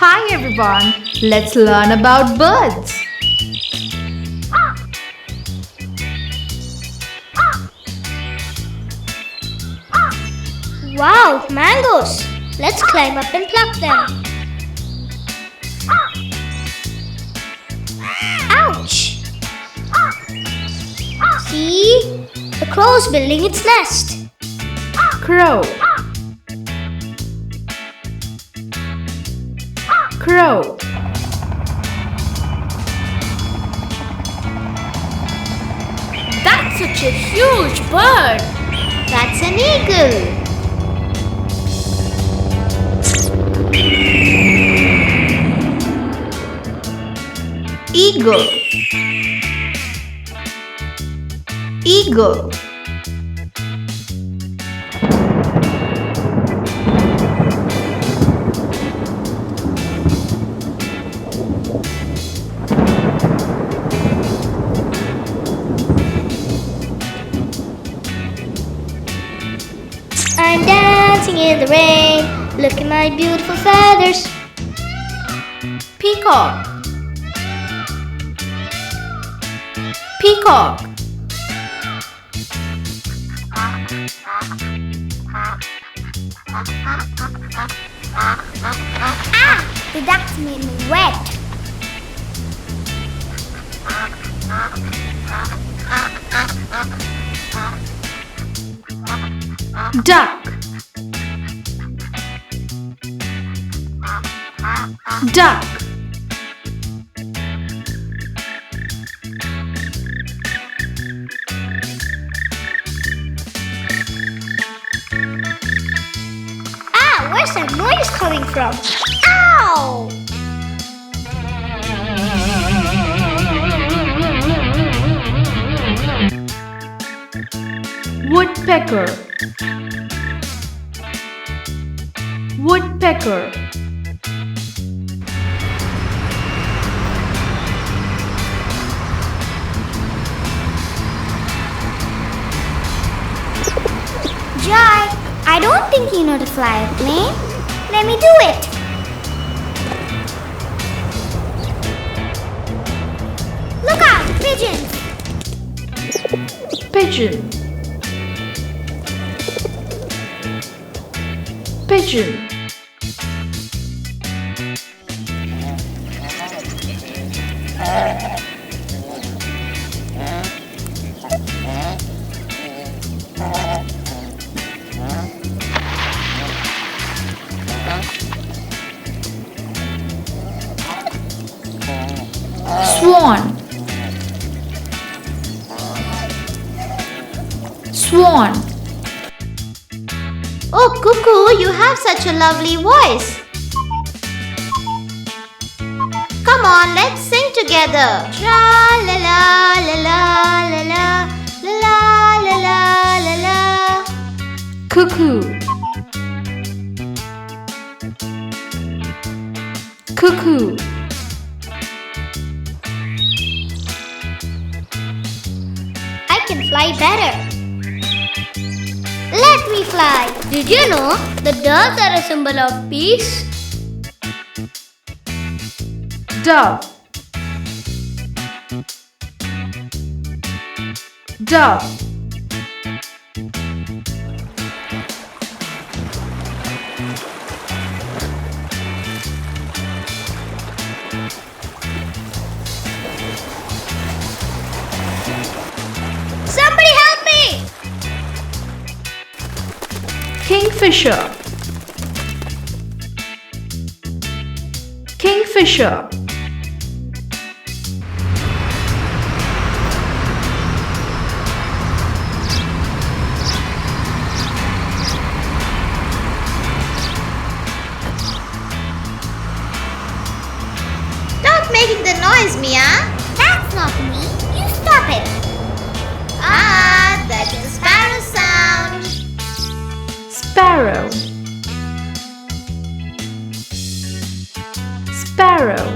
Hi everyone, let's learn about birds. Wow, mangoes! Let's climb up and pluck them. Ouch! See? The crow's building its nest. Crow. Crow. That's such a huge bird. That's an eagle. Eagle. Eagle. I'm dancing in the rain. Look at my beautiful feathers. Peacock. Peacock. Ah! The ducks made me wet. Duck. Duck. Ah! Where's that noise coming from? Ow! Woodpecker. Woodpecker. Joy, I don't think you know to fly a plane. Let me do it. Look out, pigeons. Pigeon. Pigeon. Swan. Swan. Oh, Cuckoo, you have such a lovely voice. Come on, let's sing together. Tra la la la la la la la la la la la. Cuckoo. Cuckoo. I can fly better. Let me fly. Did you know the doves are a symbol of peace? Dove. Dove. Somebody help me! Kingfisher. Kingfisher. Stop making the noise, Mia. That's not me. You stop it. Ah, that's a sparrow sound. Sparrow. Sparrow.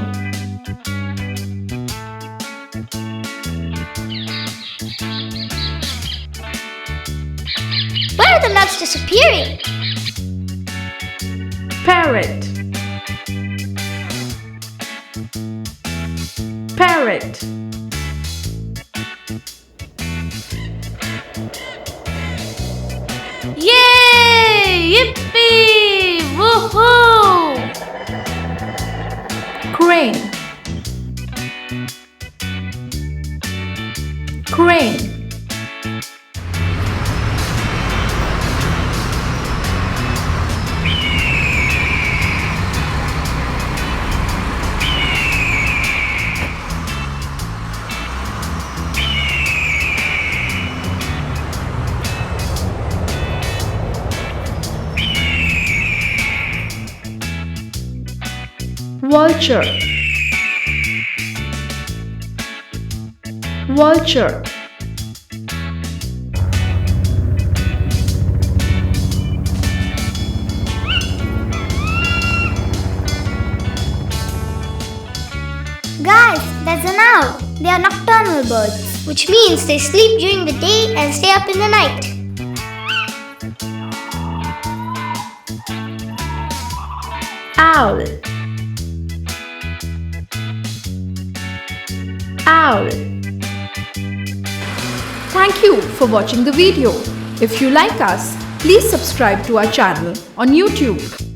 Where are the nuts disappearing? Parrot. Parrot. Yay! Yippee! Woohoo! Crane. Crane. Vulture. Vulture. Guys, that's an owl. They are nocturnal birds, which means they sleep during the day and stay up in the night. Owl. Owl. Thank you for watching the video. If you like us, please subscribe to our channel on YouTube.